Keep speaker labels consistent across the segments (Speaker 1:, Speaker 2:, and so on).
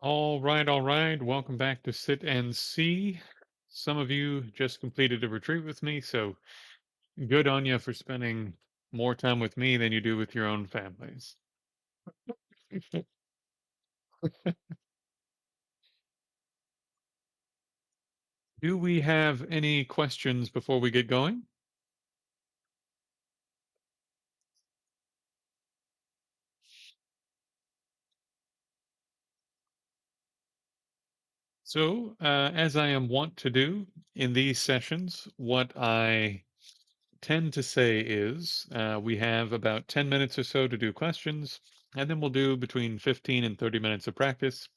Speaker 1: All right, all right. Welcome back to Sit and See. Some of you just completed a retreat with me, so good on you for spending more time with me than you do with your own families. Do we have any questions before we get going? So, as I am wont to do in these sessions, what I tend to say is we have about 10 minutes or so to do questions, and then we'll do between 15 and 30 minutes of practice,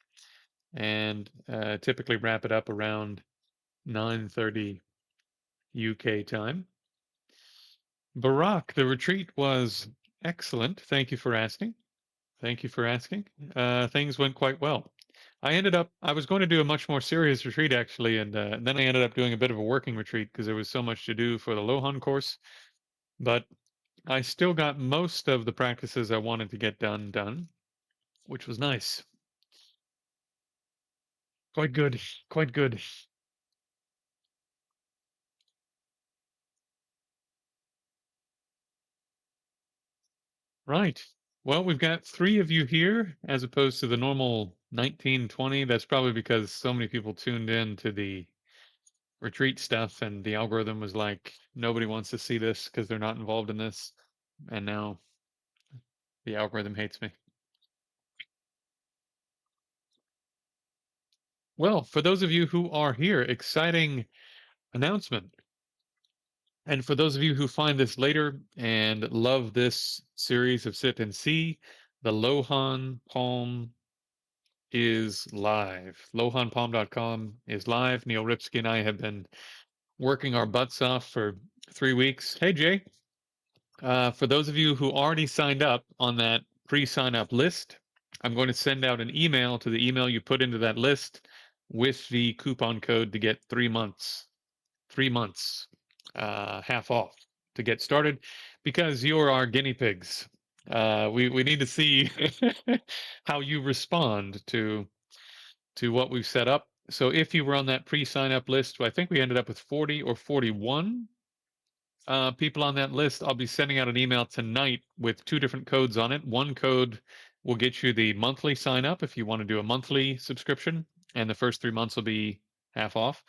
Speaker 1: and typically wrap it up around 9:30 UK time. Barack, the retreat was excellent. Thank you for asking. Thank you for asking. Things went quite well. I was going to do a much more serious retreat actually, and then I ended up doing a bit of a working retreat because there was so much to do for the Lohan course. But I still got most of the practices I wanted to get done, which was nice. Quite good. Quite good. Right. Well, we've got three of you here as opposed to the normal 19, 20. That's probably because so many people tuned in to the retreat stuff and the algorithm was like, nobody wants to see this because they're not involved in this. And now the algorithm hates me. Well, for those of you who are here, exciting announcement. And for those of you who find this later and love this series of Sit and See, the Lohan Palm is live. LohanPalm.com is live. Neil Ripsky and I have been working our butts off for 3 weeks. Hey, Jay. For those of you who already signed up on that pre-sign up list, I'm going to send out an email to the email you put into that list with the coupon code to get 3 months, 3 months, half off to get started because you're our guinea pigs. We need to see how you respond to what we've set up. So if you were on that pre-sign up list, I think we ended up with 40 or 41 people on that list. I'll be sending out an email tonight with two different codes on it. One code will get you the monthly sign up if you want to do a monthly subscription, and the first 3 months will be half off.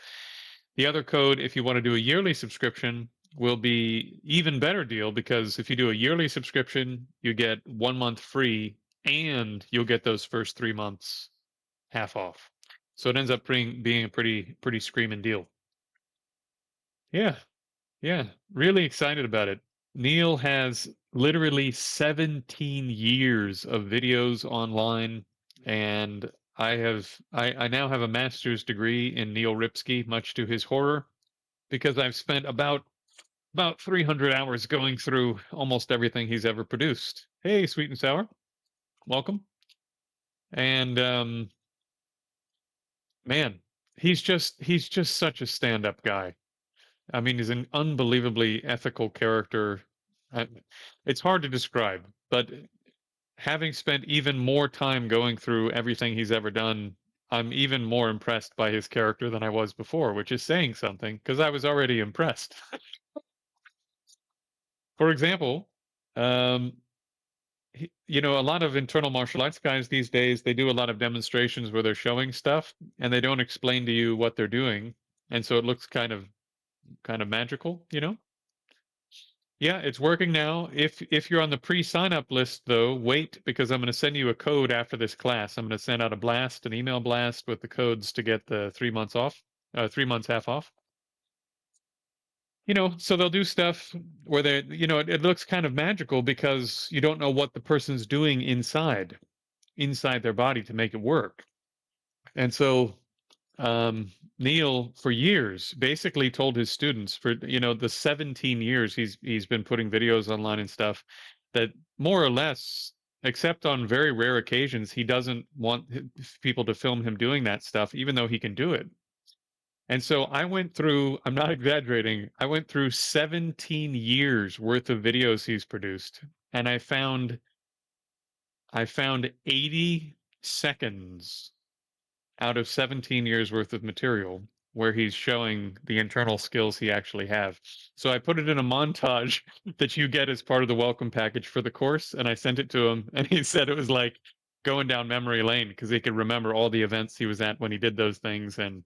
Speaker 1: The other code, if you want to do a yearly subscription, will be even better deal because if you do a yearly subscription, you get 1 month free and you'll get those first 3 months half off. So it ends up being a pretty screaming deal. Yeah, yeah, really excited about it. Neil has literally 17 years of videos online, and I now have a master's degree in Neil Ripsky, much to his horror, because I've spent about 300 hours going through almost everything he's ever produced. Hey, sweet and sour, welcome. And man, he's just such a stand-up guy. I mean, he's an unbelievably ethical character. I, it's hard to describe, but having spent even more time going through everything he's ever done, I'm even more impressed by his character than I was before, which is saying something because I was already impressed. For example, um, a lot of internal martial arts guys these days, they do a lot of demonstrations where they're showing stuff and they don't explain to you what they're doing. And so it looks kind of magical. Yeah, it's working now. If you're on the pre-sign up list though, wait because I'm going to send you a code after this class. I'm going to send out a blast, an email blast with the codes to get the 3 months off, 3 months half off. So they'll do stuff where it looks kind of magical because you don't know what the person's doing inside their body to make it work. And so Neil, for years, basically told his students for the 17 years he's been putting videos online and stuff that more or less, except on very rare occasions, he doesn't want people to film him doing that stuff, even though he can do it. And so I went through, I'm not exaggerating, I went through 17 years worth of videos he's produced, and I found 80 seconds out of 17 years worth of material where he's showing the internal skills he actually have. So I put it in a montage that you get as part of the welcome package for the course, and I sent it to him, and he said it was like going down memory lane because he could remember all the events he was at when he did those things, and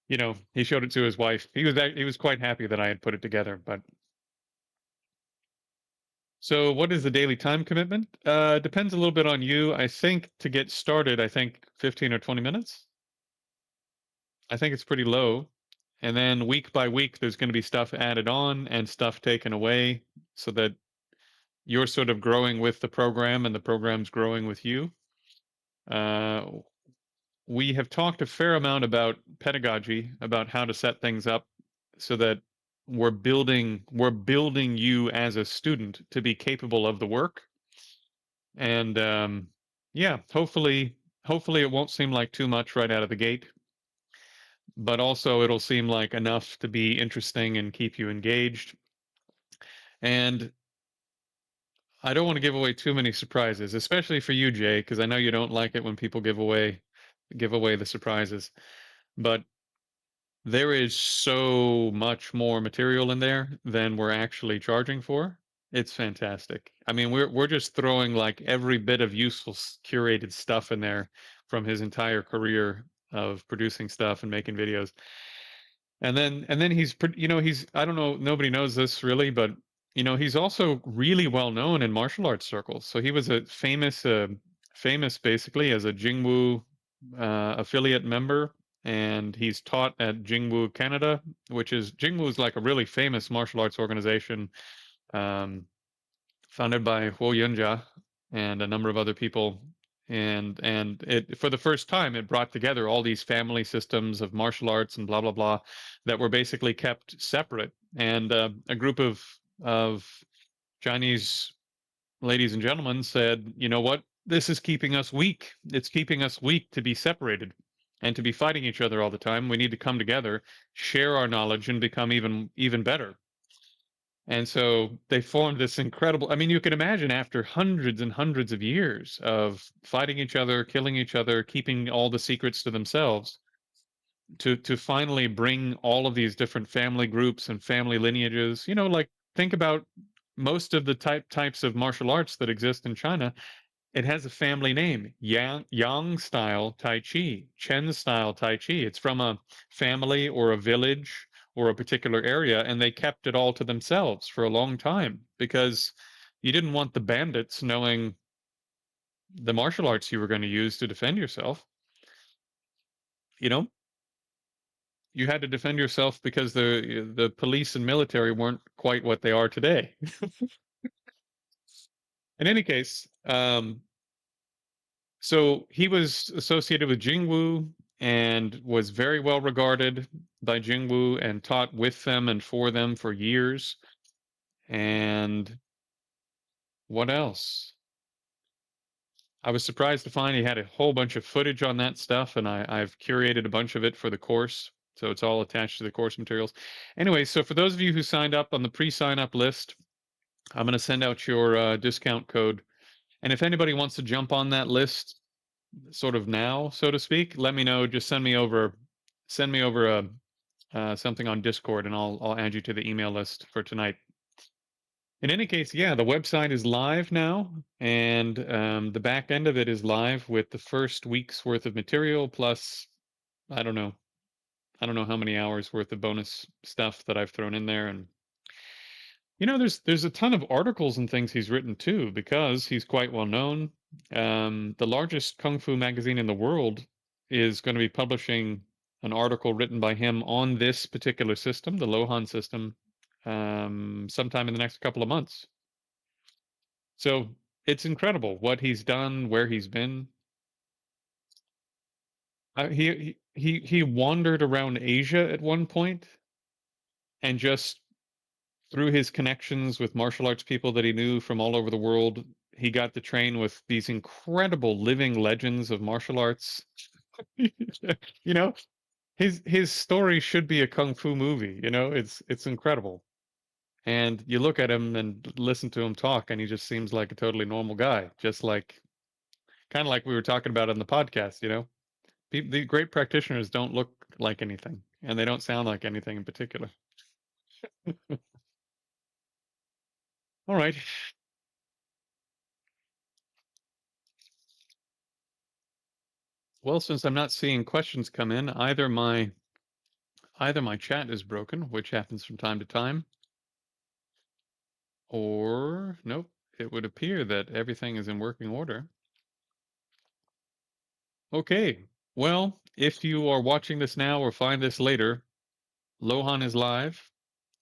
Speaker 1: he showed it to his wife. He was quite happy that I had put it together. But so, what is the daily time commitment? Depends a little bit on you. I think to get started, I think 15 or 20 minutes. I think it's pretty low. And then week by week, there's going to be stuff added on and stuff taken away so that you're sort of growing with the program and the program's growing with you. Uh, we have talked a fair amount about pedagogy, about how to set things up so that we're building you as a student to be capable of the work. And yeah, hopefully it won't seem like too much right out of the gate, but also it'll seem like enough to be interesting and keep you engaged. And I don't want to give away too many surprises, especially for you, Jay, because I know you don't like it when people give away the surprises. But there is so much more material in there than we're actually charging for. It's fantastic. I mean, we're just throwing like every bit of useful curated stuff in there from his entire career of producing stuff and making videos. And then he's I don't know, nobody knows this really, but he's also really well known in martial arts circles. So he was a famous basically as a Jingwu affiliate member, and he's taught at Jingwu Canada, which is Jingwu is like a really famous martial arts organization, um, founded by Huo Yunjia and a number of other people. And it, for the first time, it brought together all these family systems of martial arts and blah blah blah that were basically kept separate. And a group of Chinese ladies and gentlemen said, you know what, this is keeping us weak. It's keeping us weak to be separated and to be fighting each other all the time. We need to come together, share our knowledge, and become even better. And so they formed this incredible. I mean, you can imagine after hundreds and hundreds of years of fighting each other, killing each other, keeping all the secrets to themselves, to finally bring all of these different family groups and family lineages. Like think about most of the types of martial arts that exist in China. It has a family name: Yang style Tai Chi, Chen style Tai Chi. It's from a family or a village or a particular area, and they kept it all to themselves for a long time because you didn't want the bandits knowing the martial arts you were going to use to defend yourself. You know, you had to defend yourself because the police and military weren't quite what they are today. In any case, so he was associated with Jingwu and was very well regarded by Jingwu and taught with them and for them for years. And what else? I was surprised to find he had a whole bunch of footage on that stuff, and I've curated a bunch of it for the course. So it's all attached to the course materials. Anyway, so for those of you who signed up on the pre-sign up list, I'm going to send out your discount code. And if anybody wants to jump on that list, sort of now, so to speak, let me know. Just send me over a something on Discord, and I'll add you to the email list for tonight. In any case, yeah, the website is live now, and the back end of it is live with the first week's worth of material plus I don't know, I don't know how many hours worth of bonus stuff that I've thrown in there. And there's a ton of articles and things he's written too, because he's quite well known. The largest kung fu magazine in the world is going to be publishing an article written by him on this particular system, the Lohan system, sometime in the next couple of months. So it's incredible what he's done, where he's been. He wandered around Asia at one point, and just through his connections with martial arts people that he knew from all over the world, he got to train with these incredible living legends of martial arts. you know, his story should be a kung fu movie. It's incredible. And you look at him and listen to him talk, and he just seems like a totally normal guy, just like kind of like we were talking about on the podcast. The great practitioners don't look like anything, and they don't sound like anything in particular. All right. Well, since I'm not seeing questions come in, either my chat is broken, which happens from time to time, or nope, it would appear that everything is in working order. Okay. Well, if you are watching this now or find this later, Lohan is live.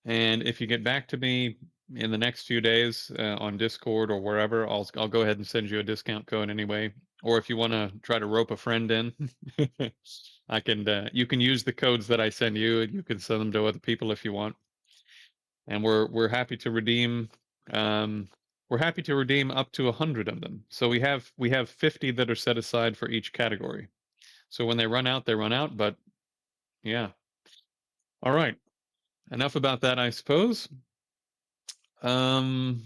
Speaker 1: And if you get back to me in the next few days on Discord or wherever, I'll go ahead and send you a discount code anyway. Or if you want to try to rope a friend in, I can. You can use the codes that I send you, and you can send them to other people if you want. And we're happy to redeem. Um, we're happy to redeem up to 100 of them. So we have 50 that are set aside for each category. So when they run out, they run out. But yeah, all right. Enough about that, I suppose. Um,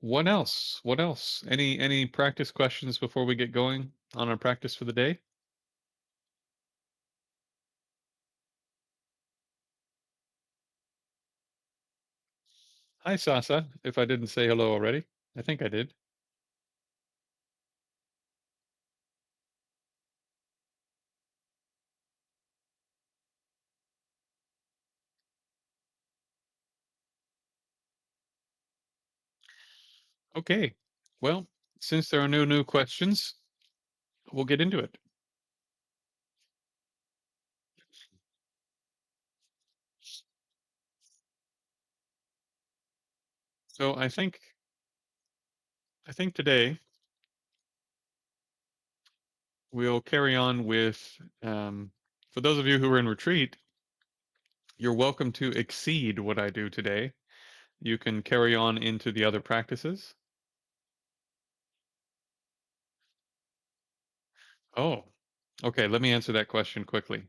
Speaker 1: what else? What else? Any practice questions before we get going on our practice for the day? Hi, Sasa. If I didn't say hello already, I think I did. Okay. Well, since there are no new questions, we'll get into it. So I think today we'll carry on with for those of you who are in retreat, you're welcome to exceed what I do today. You can carry on into the other practices. Oh, okay. Let me answer that question quickly.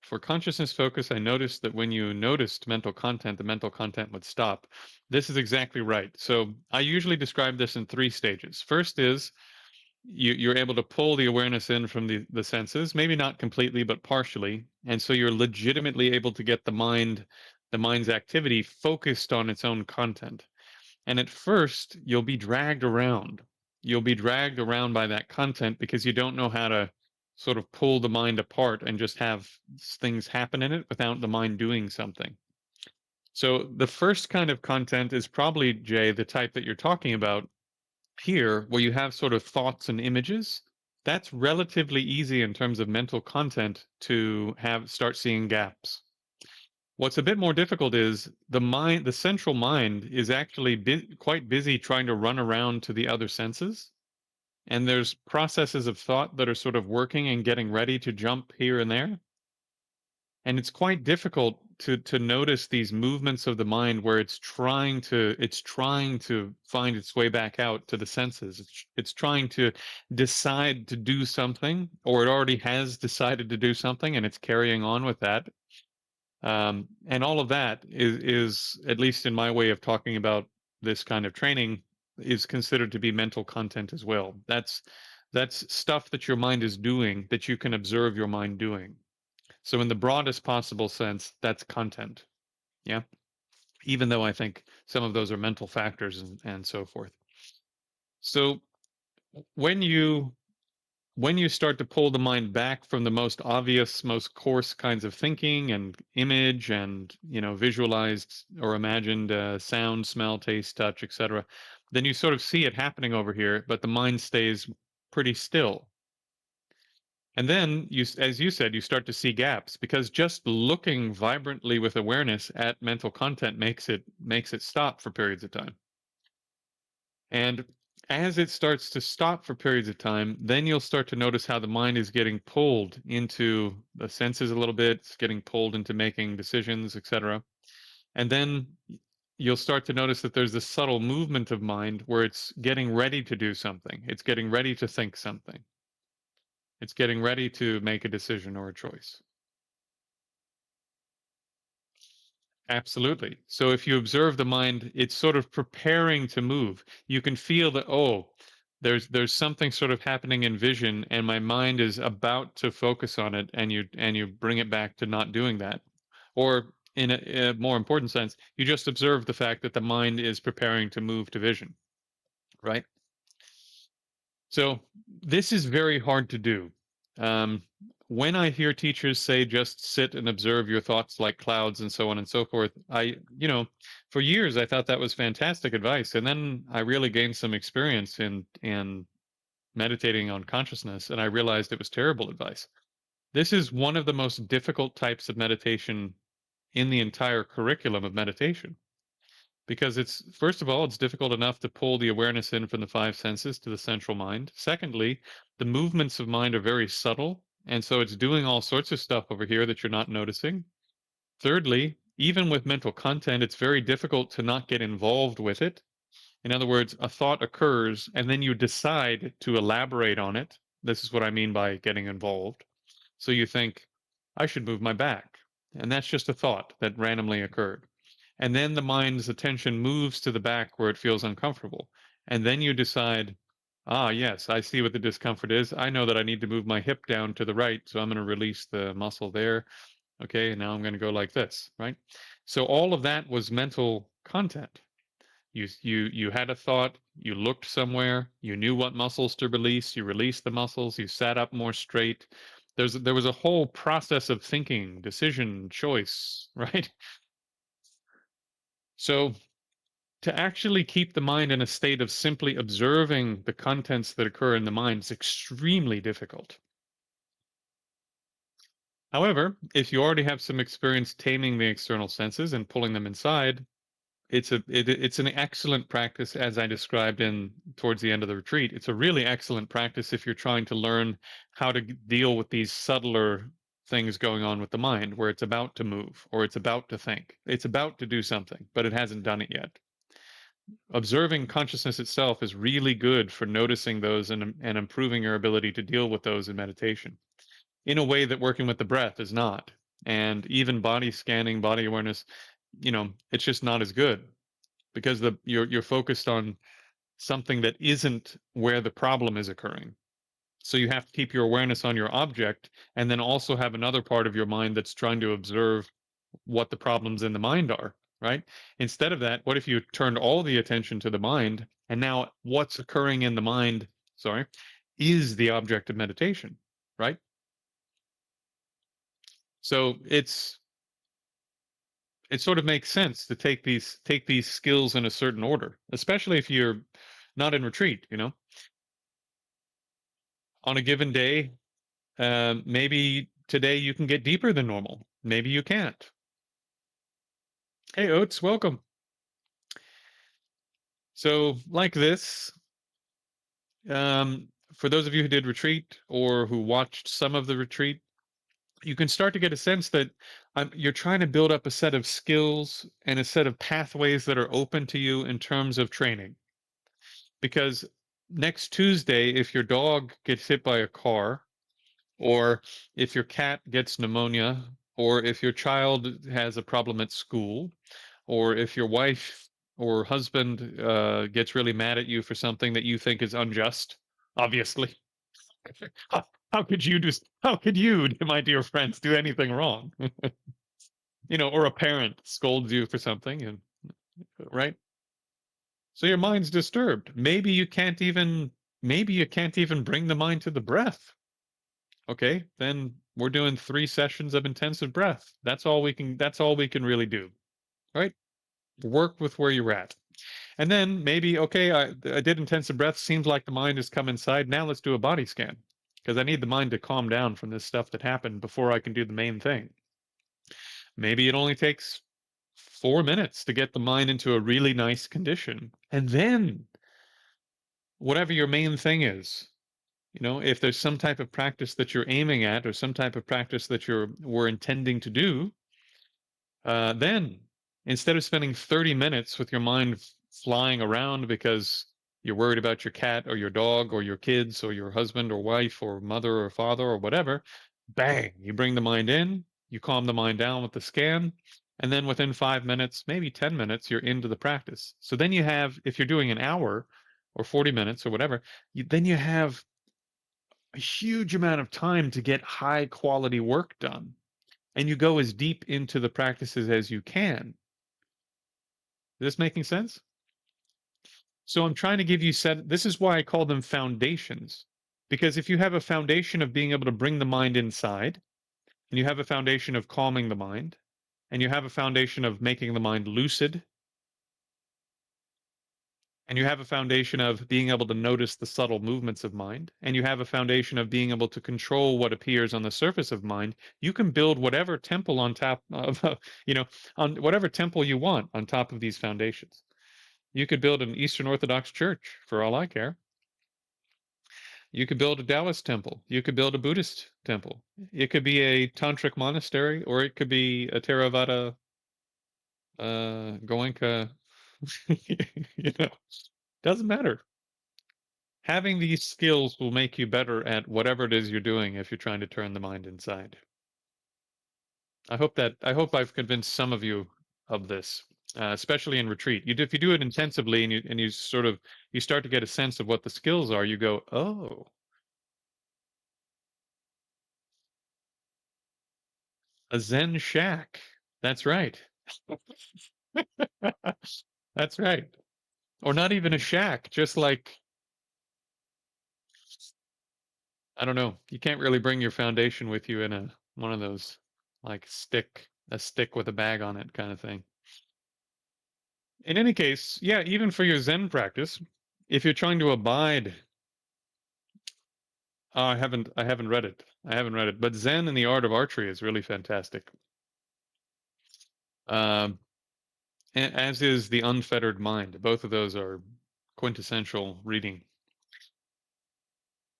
Speaker 1: For consciousness focus, I noticed that when you noticed mental content, the mental content would stop. This is exactly right. So I usually describe this in three stages. First is you're able to pull the awareness in from the senses, maybe not completely, but partially. And so you're legitimately able to get the mind's activity focused on its own content. And at first, you'll be dragged around. You'll be dragged around by that content because you don't know how to sort of pull the mind apart and just have things happen in it without the mind doing something. So the first kind of content is probably, Jay, the type that you're talking about here, where you have sort of thoughts and images. That's relatively easy in terms of mental content to have start seeing gaps. What's a bit more difficult is the central mind is actually quite busy trying to run around to the other senses. And there's processes of thought that are sort of working and getting ready to jump here and there. And it's quite difficult to notice these movements of the mind where it's trying to find its way back out to the senses. It's trying to decide to do something, or it already has decided to do something and it's carrying on with that. And all of that is, at least in my way of talking about this kind of training, is considered to be mental content as well. That's stuff that your mind is doing that you can observe your mind doing. So in the broadest possible sense, that's content. Yeah. Even though I think some of those are mental factors and so forth. So when you when you start to pull the mind back from the most obvious, most coarse kinds of thinking and image and visualized or imagined sound, smell, taste, touch, etc., then you sort of see it happening over here, but the mind stays pretty still. And then as you said, you start to see gaps because just looking vibrantly with awareness at mental content makes it stop for periods of time. And as it starts to stop for periods of time, then you'll start to notice how the mind is getting pulled into the senses a little bit. It's getting pulled into making decisions, etc. And then you'll start to notice that there's this subtle movement of mind where it's getting ready to do something. It's getting ready to think something. It's getting ready to make a decision or a choice. Absolutely. So if you observe the mind, it's sort of preparing to move. You can feel that, oh, There's something sort of happening in vision, and my mind is about to focus on it, and you bring it back to not doing that. Or in a more important sense, you just observe the fact that the mind is preparing to move to vision, right? So this is very hard to do. Um, when I hear teachers say just sit and observe your thoughts like clouds and so on and so forth, for years I thought that was fantastic advice, and then I really gained some experience in meditating on consciousness, and I realized it was terrible advice. This is one of the most difficult types of meditation in the entire curriculum of meditation, because it's, first of all, it's difficult enough to pull the awareness in from the five senses to the central mind. Secondly, the movements of mind are very subtle, and so it's doing all sorts of stuff over here that you're not noticing. Thirdly, even with mental content, it's very difficult to not get involved with it. In other words, a thought occurs and then you decide to elaborate on it. This is what I mean by getting involved. So you think, I should move my back. And that's just a thought that randomly occurred. And then the mind's attention moves to the back where it feels uncomfortable. And then you decide, yes, I see what the discomfort is. I know that I need to move my hip down to the right. So I'm going to release the muscle there. Okay. And now I'm going to go like this, right? So all of that was mental content. You had a thought, you looked somewhere, you knew what muscles to release, you released the muscles, you sat up more straight. There was a whole process of thinking, decision, choice, right? So to actually keep the mind in a state of simply observing the contents that occur in the mind is extremely difficult. However, if you already have some experience taming the external senses and pulling them inside, it's an excellent practice, as I described in towards the end of the retreat. It's a really excellent practice if you're trying to learn how to deal with these subtler things going on with the mind, where it's about to move or it's about to think, it's about to do something, but it hasn't done it yet. Observing consciousness itself is really good for noticing those and improving your ability to deal with those in meditation in a way that working with the breath is not. And even body scanning, body awareness, it's just not as good because you're focused on something that isn't where the problem is occurring. So you have to keep your awareness on your object and then also have another part of your mind that's trying to observe what the problems in the mind are, right? Instead of that, what if you turned all the attention to the mind and now what's occurring in the mind, sorry, is the object of meditation, right? So it sort of makes sense to take these skills in a certain order, especially if you're not in retreat, on a given day. Maybe today you can get deeper than normal. Maybe you can't. Hey, Oates, welcome. So, like this, for those of you who did retreat or who watched some of the retreat, you can start to get a sense that you're trying to build up a set of skills and a set of pathways that are open to you in terms of training. Because next Tuesday, if your dog gets hit by a car, or if your cat gets pneumonia, or if your child has a problem at school, or if your wife or husband gets really mad at you for something that you think is unjust, obviously. How could you do? How could you, my dear friends, do anything wrong? Or a parent scolds you for something, and right. So your mind's disturbed. Maybe you can't even bring the mind to the breath. Okay, then we're doing 3 sessions of intensive breath. That's all we can really do. Right? Work with where you're at. And then maybe, okay, I did intensive breath. Seems like the mind has come inside. Now let's do a body scan because I need the mind to calm down from this stuff that happened before I can do the main thing. Maybe it only takes 4 minutes to get the mind into a really nice condition. And then whatever your main thing is, if there's some type of practice that you're aiming at or some type of practice that we're intending to do, then instead of spending 30 minutes with your mind flying around because you're worried about your cat or your dog or your kids or your husband or wife or mother or father or whatever, bang, you bring the mind in, you calm the mind down with the scan, and then within 5 minutes, maybe 10 minutes, you're into the practice. So then you have, if you're doing an hour, or 40 minutes or whatever, then you have a huge amount of time to get high quality work done. And you go as deep into the practices as you can. Is this making sense? So I'm trying to give you this is why I call them foundations. Because if you have a foundation of being able to bring the mind inside, and you have a foundation of calming the mind, and you have a foundation of making the mind lucid, and you have a foundation of being able to notice the subtle movements of mind, and you have a foundation of being able to control what appears on the surface of mind, you can build whatever temple on top of, on whatever temple you want on top of these foundations. You could build an Eastern Orthodox church for all I care. You could build a Taoist temple. You could build a Buddhist temple. It could be a tantric monastery, or it could be a Theravada Goenka. Doesn't matter. Having these skills will make you better at whatever it is you're doing if you're trying to turn the mind inside. I hope I've convinced some of you of this, especially in retreat. If you do it intensively and you sort of you start to get a sense of what the skills are, you go, oh, a Zen shack. That's right. That's right. Or not even a shack, just like I don't know. You can't really bring your foundation with you in a one of those like a stick with a bag on it kind of thing. In any case, yeah, even for your Zen practice, if you're trying to abide, I haven't read it. I haven't read it, but Zen and the Art of Archery is really fantastic. Um, as is the Unfettered Mind. Both of those are quintessential reading.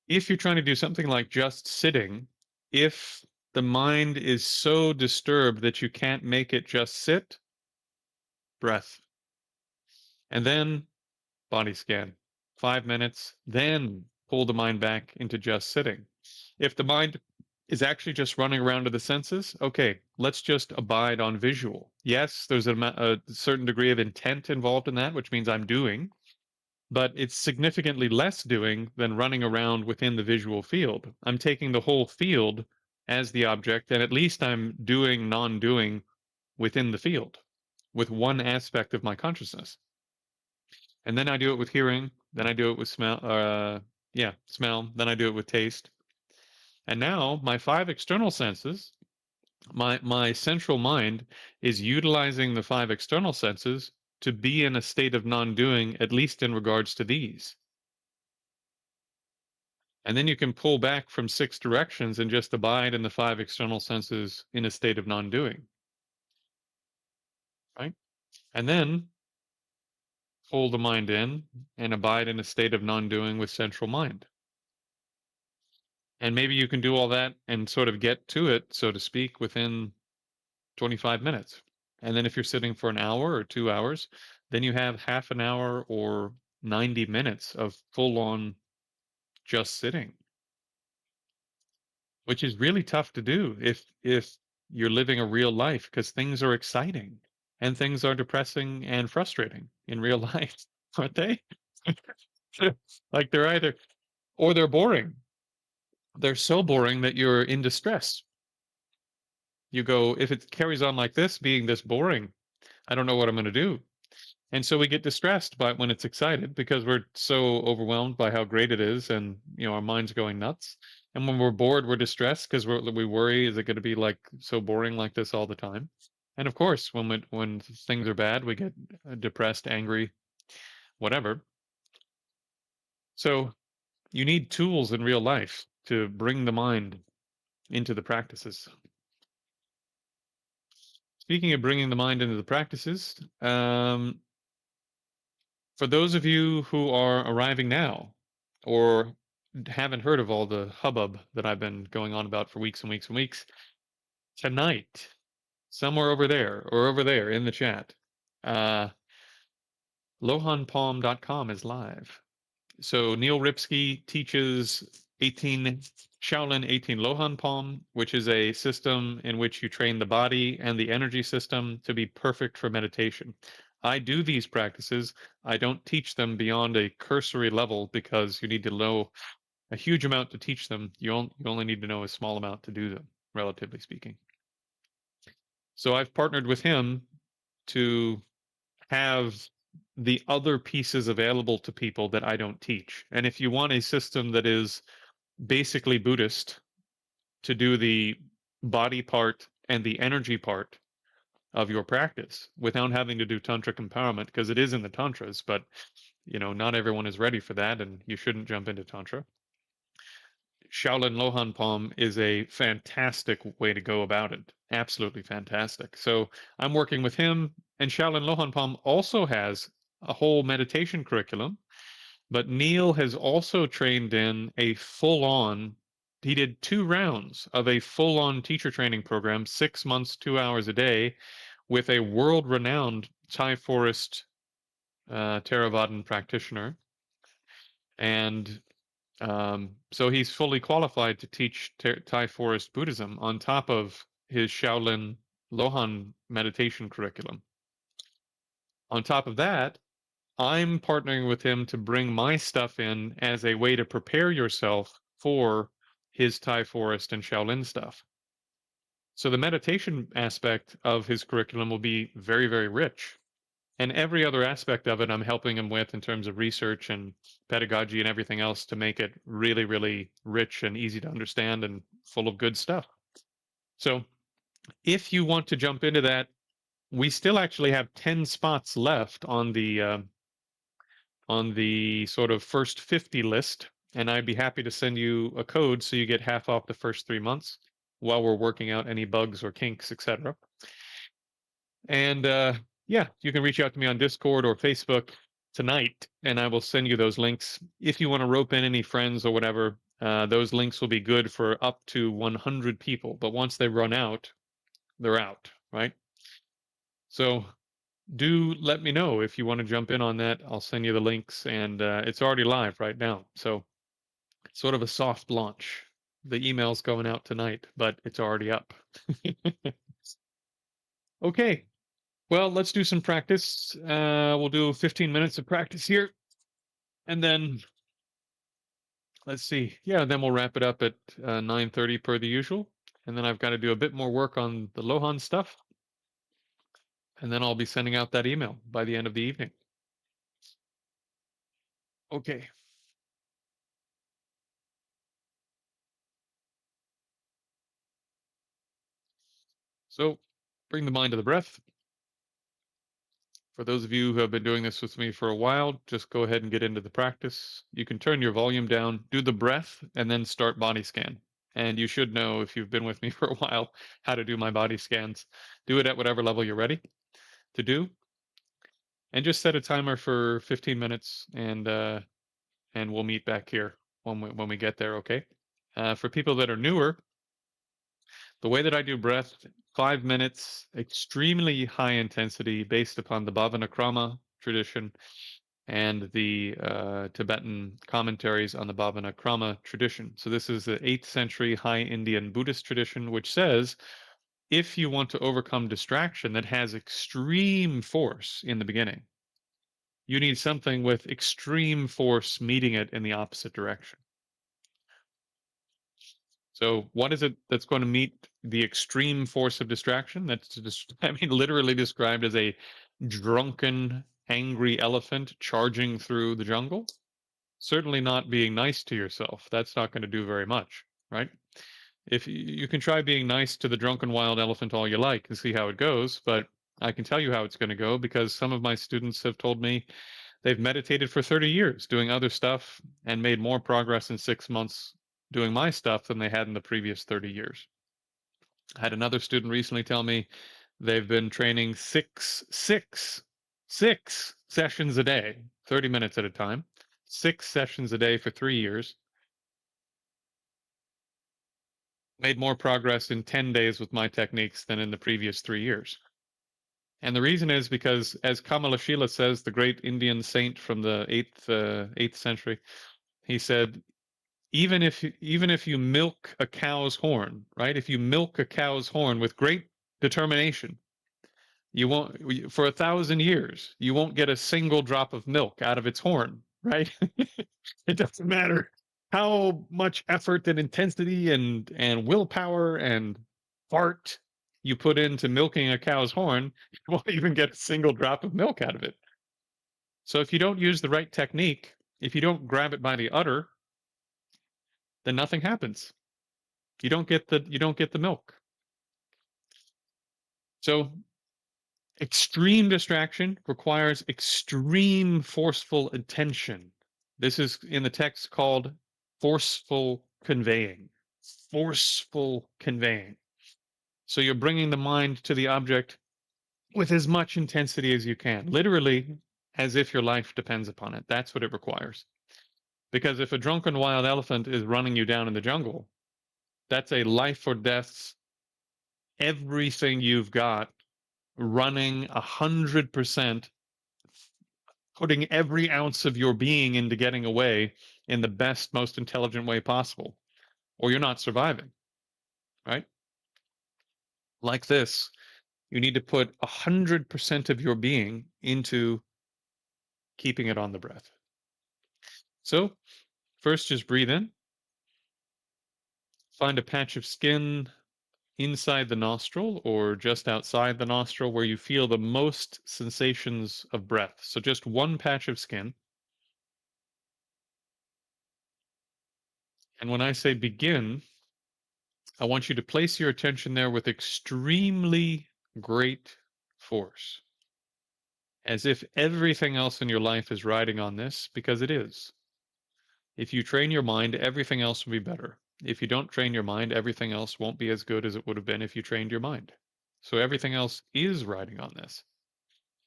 Speaker 1: If you're trying to do something like just sitting, if the mind is so disturbed that you can't make it just sit, breath, and then body scan, 5 minutes, then pull the mind back into just sitting. If the mind is actually just running around to the senses, okay, let's just abide on visual. Yes, there's a certain degree of intent involved in that, which means I'm doing, but it's significantly less doing than running around within the visual field. I'm taking the whole field as the object, and at least I'm doing non doing within the field with one aspect of my consciousness. And then I do it with hearing, then I do it with smell, smell, then I do it with taste. And now my five external senses, my central mind is utilizing the five external senses to be in a state of non-doing, at least in regards to these. And then you can pull back from six directions and just abide in the five external senses in a state of non-doing, right? And then pull the mind in and abide in a state of non-doing with central mind. And maybe you can do all that and sort of get to it, so to speak, within 25 minutes. And then if you're sitting for an hour or 2 hours, then you have half an hour or 90 minutes of full on just sitting, which is really tough to do if you're living a real life because things are exciting and things are depressing and frustrating in real life, aren't they? Like they're either or they're boring. They're so boring that you're in distress. You go, if it carries on like this, being this boring, I don't know what I'm going to do. And so we get distressed by when it's excited because we're so overwhelmed by how great it is, and our mind's going nuts. And when we're bored, we're distressed because we worry, is it going to be like so boring like this all the time? And of course, when things are bad, we get depressed, angry, whatever. So you need tools in real life to bring the mind into the practices. Speaking of bringing the mind into the practices, for those of you who are arriving now or haven't heard of all the hubbub that I've been going on about for weeks and weeks and weeks, tonight, somewhere over there or over there in the chat, uh, lohanpalm.com is live. So Neil Ripsky teaches 18 Shaolin 18 Lohan Palm, which is a system in which you train the body and the energy system to be perfect for meditation. I do these practices. I don't teach them beyond a cursory level because you need to know a huge amount to teach them. You only need to know a small amount to do them, relatively speaking. So I've partnered with him to have the other pieces available to people that I don't teach. And if you want a system that is basically Buddhist to do the body part and the energy part of your practice without having to do tantric empowerment, because it is in the tantras, but not everyone is ready for that, and you shouldn't jump into tantra. Shaolin Lohan Palm is a fantastic way to go about it. Absolutely fantastic. So I'm working with him, and Shaolin Lohan Palm also has a whole meditation curriculum. But Neil has also trained in a full on, he did 2 rounds of a full on teacher training program, 6 months, 2 hours a day, with a world renowned Thai forest Theravadan practitioner. And so he's fully qualified to teach Thai forest Buddhism on top of his Shaolin Lohan meditation curriculum. On top of that, I'm partnering with him to bring my stuff in as a way to prepare yourself for his Thai forest and Shaolin stuff. So the meditation aspect of his curriculum will be very, very rich. And every other aspect of it, I'm helping him with in terms of research and pedagogy and everything else to make it really, really rich and easy to understand and full of good stuff. So if you want to jump into that, we still actually have 10 spots left on the sort of first 50 list, and I'd be happy to send you a code so you get half off the first 3 months while we're working out any bugs or kinks, etc. And yeah, you can reach out to me on Discord or Facebook tonight, and I will send you those links. If you want to rope in any friends or whatever, those links will be good for up to 100 people. But once they run out, they're out, right? So do let me know if you want to jump in on that. I'll send you the links, and it's already live right now. So it's sort of a soft launch. The email's going out tonight, but it's already up. Okay. Well, let's do some practice. We'll do 15 minutes of practice here, and then let's see. Yeah, then we'll wrap it up at 9:30 per the usual, and then I've got to do a bit more work on the Lohan stuff, and then I'll be sending out that email by the end of the evening. Okay. So bring the mind to the breath. For those of you who have been doing this with me for a while, just go ahead and get into the practice. You can turn your volume down, do the breath, and then start body scan. And you should know, if you've been with me for a while, how to do my body scans. Do it at whatever level you're ready to do, and just set a timer for 15 minutes, and we'll meet back here when we get there. Okay. For people that are newer, the way that I do breath, 5 minutes, extremely high intensity, based upon the Bhavana Krama tradition and the Tibetan commentaries on the Bhavana Krama tradition. So this is the 8th century high Indian Buddhist tradition, which says if you want to overcome distraction that has extreme force in the beginning, you need something with extreme force meeting it in the opposite direction. So what is it that's going to meet the extreme force of distraction? That's just, I mean, literally described as a drunken, angry elephant charging through the jungle. Certainly not being nice to yourself. That's not going to do very much, right? If you can try being nice to the drunken wild elephant all you like and see how it goes, but I can tell you how it's going to go because some of my students have told me they've meditated for 30 years doing other stuff and made more progress in 6 months doing my stuff than they had in the previous 30 years. I had another student recently tell me they've been training six sessions a day, 30 minutes at a time, 6 sessions a day for 3 years, made more progress in 10 days with my techniques than in the previous 3 years. And the reason is because, as Kamalashila says, the great Indian saint from the eighth century, he said, even if you milk a cow's horn, right? If you milk a cow's horn with great determination, You won't for 1,000 years. You won't get a single drop of milk out of its horn, right? It doesn't matter how much effort and intensity and willpower and fart you put into milking a cow's horn, you won't even get a single drop of milk out of it. So if you don't use the right technique, if you don't grab it by the udder, then nothing happens. You don't get the milk. So extreme distraction requires extreme forceful attention. This is in the text called forceful conveying. Forceful conveying. So you're bringing the mind to the object with as much intensity as you can, literally as if your life depends upon it. That's what it requires. Because if a drunken wild elephant is running you down in the jungle, that's a life or death, everything you've got running 100%, putting every ounce of your being into getting away in the best, most intelligent way possible, or you're not surviving, right? Like this, you need to put 100% of your being into keeping it on the breath. So, first, just breathe in, find a patch of skin inside the nostril or just outside the nostril where you feel the most sensations of breath. So, just one patch of skin. And when I say begin, I want you to place your attention there with extremely great force, as if everything else in your life is riding on this, because it is. If you train your mind, everything else will be better. If you don't train your mind, everything else won't be as good as it would have been if you trained your mind. So everything else is riding on this.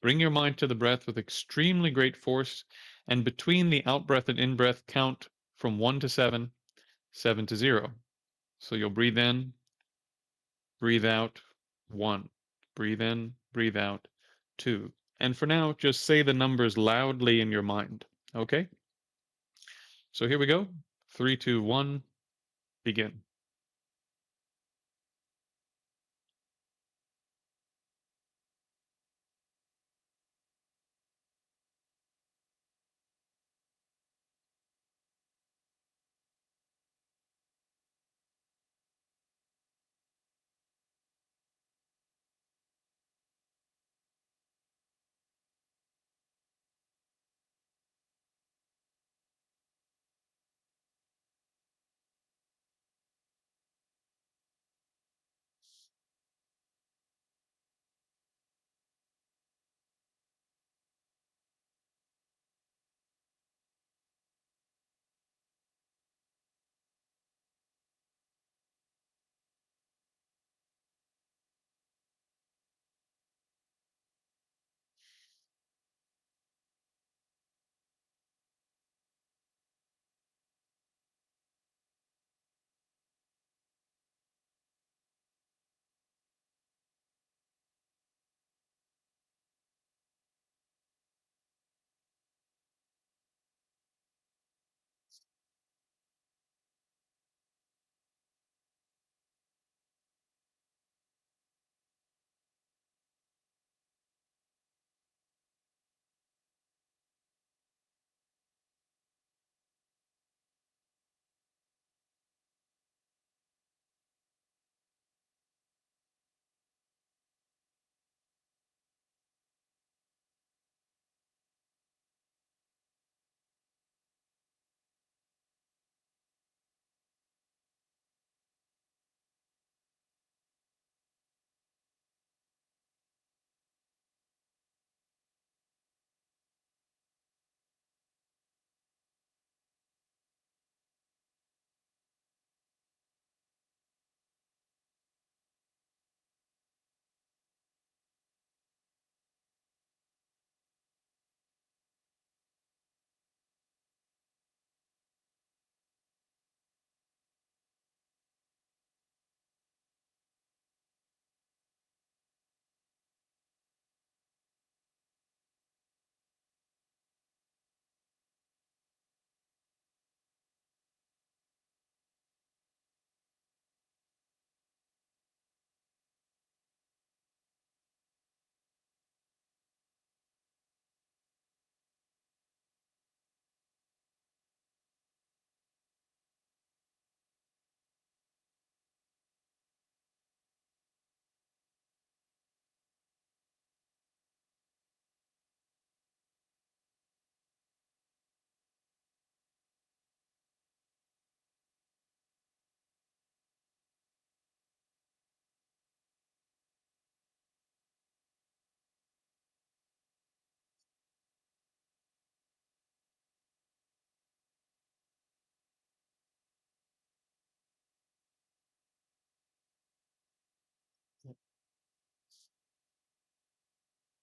Speaker 1: Bring your mind to the breath with extremely great force, and between the out breath and in breath, count from 1 to 7, 7 to 0. So you'll breathe in, breathe out, 1. Breathe in, breathe out, 2. And for now, just say the numbers loudly in your mind. Okay? So here we go. 3, 2, 1, begin.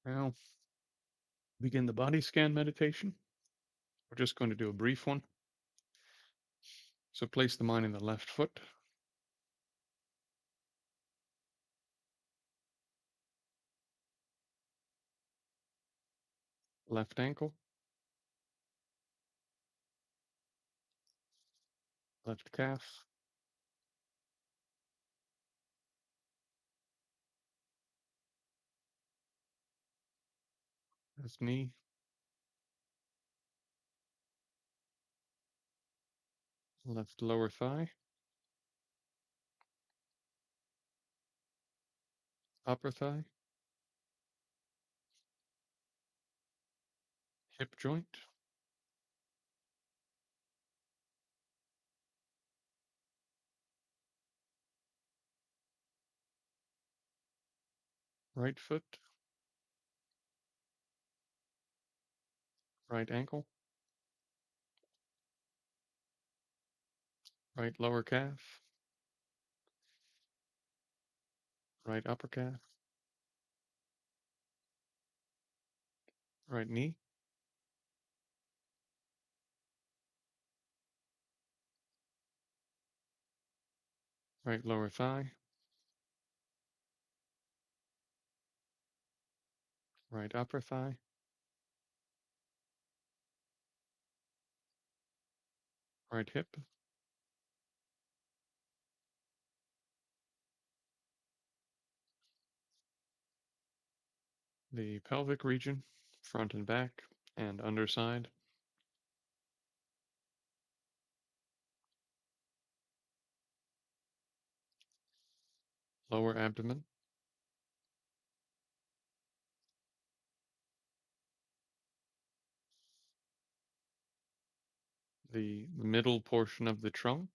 Speaker 1: Now, begin the body scan meditation. We're just going to do a brief one. So place the mind in the left foot, left ankle, left calf, left knee, left lower thigh, upper thigh, hip joint, right foot, right ankle, right lower calf, right upper calf, right knee, right lower thigh, right upper thigh, right hip, the pelvic region, front and back, and underside, lower abdomen, the middle portion of the trunk,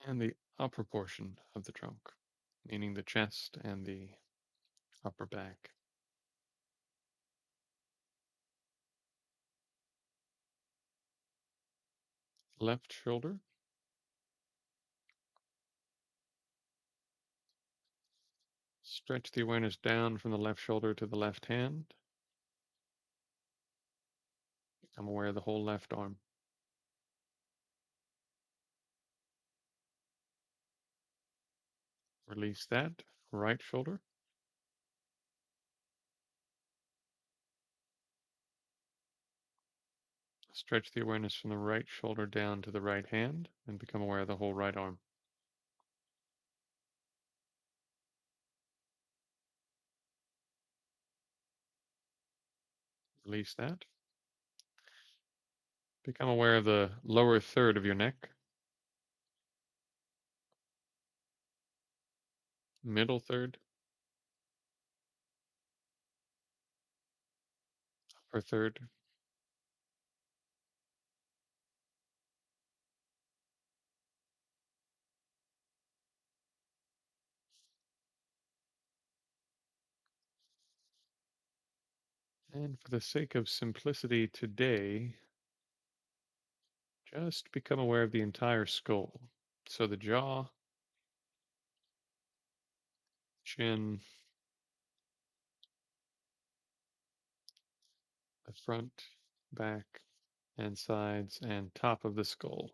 Speaker 1: and the upper portion of the trunk, meaning the chest and the upper back. Left shoulder, stretch the awareness down from the left shoulder to the left hand. Become aware of the whole left arm. Release that. Right shoulder, stretch the awareness from the right shoulder down to the right hand and become aware of the whole right arm. Release that. Become aware of the lower third of your neck, middle third, upper third, and for the sake of simplicity today, just become aware of the entire skull. So the jaw, chin, the front, back, and sides, and top of the skull.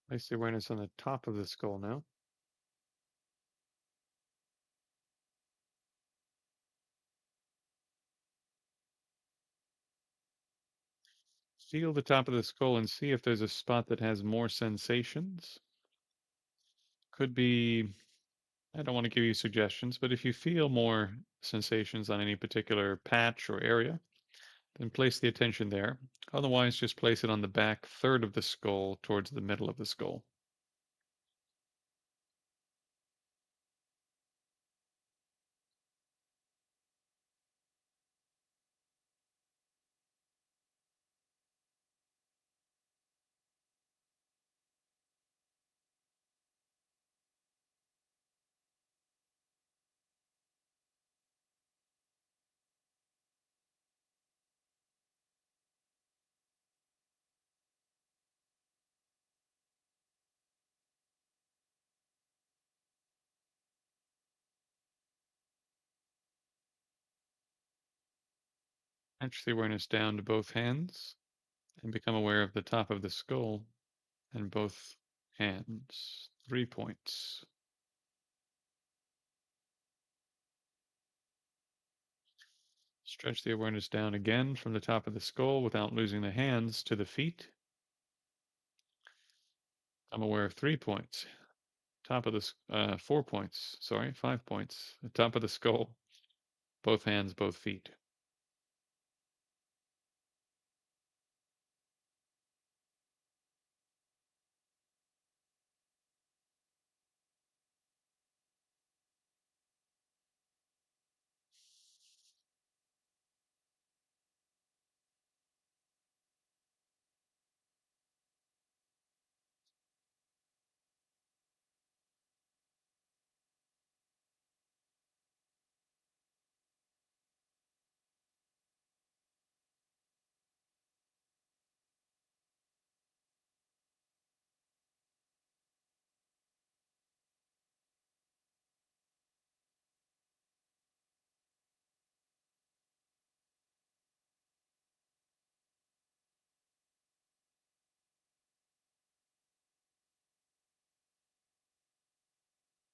Speaker 1: Place the awareness on the top of the skull now. Feel the top of the skull and see if there's a spot that has more sensations. Could be, I don't want to give you suggestions, but if you feel more sensations on any particular patch or area, then place the attention there. Otherwise, just place it on the back third of the skull towards the middle of the skull. Stretch the awareness down to both hands and become aware of the top of the skull and both hands. 3 points. Stretch the awareness down again from the top of the skull without losing the hands to the feet. I'm aware of 3 points. Top of the 4 points. Sorry, 5 points. The top of the skull, both hands, both feet.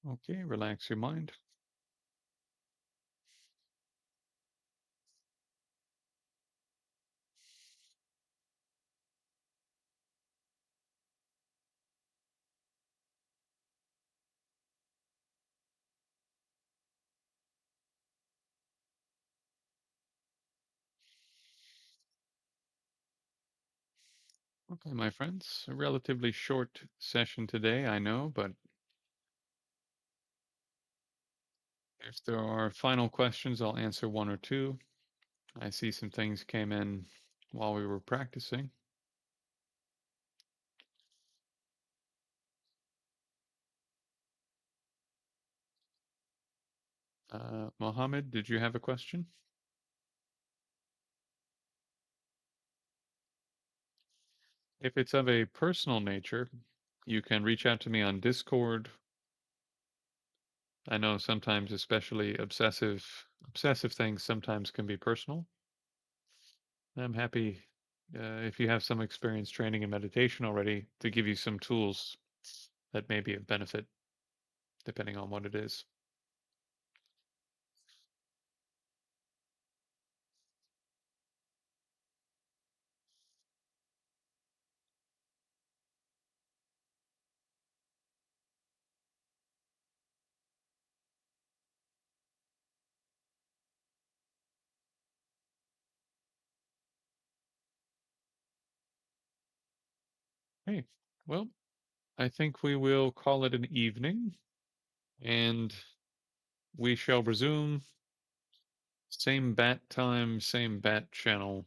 Speaker 1: Okay, relax your mind. Okay, my friends, a relatively short session today, I know, but if there are final questions, I'll answer one or two. I see some things came in while we were practicing. Mohammed, did you have a question? If it's of a personal nature, you can reach out to me on Discord. I know sometimes, especially obsessive things sometimes can be personal. I'm happy if you have some experience training in meditation already to give you some tools that may be of benefit depending on what it is. Hey, well, I think we will call it an evening and we shall resume. Same bat time, same bat channel.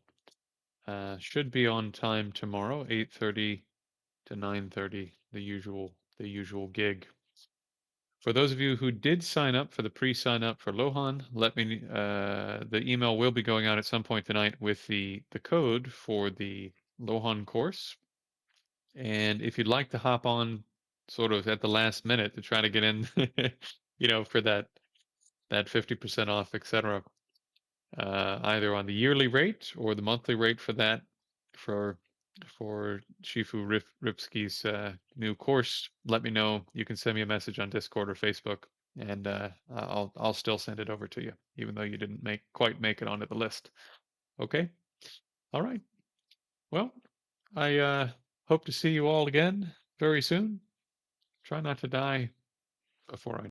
Speaker 1: Should be on time tomorrow, 8:30 to 9:30, the usual gig. For those of you who did sign up for the pre-sign up for Lohan, let me the email will be going out at some point tonight with the code for the Lohan course. And if you'd like to hop on sort of at the last minute to try to get in, for that 50% off, etc., either on the yearly rate or the monthly rate for that, for Shifu Ripsky's new course, let me know. You can send me a message on Discord or Facebook, and I'll still send it over to you, even though you didn't quite make it onto the list. Okay. All right. Well, I hope to see you all again very soon. Try not to die before I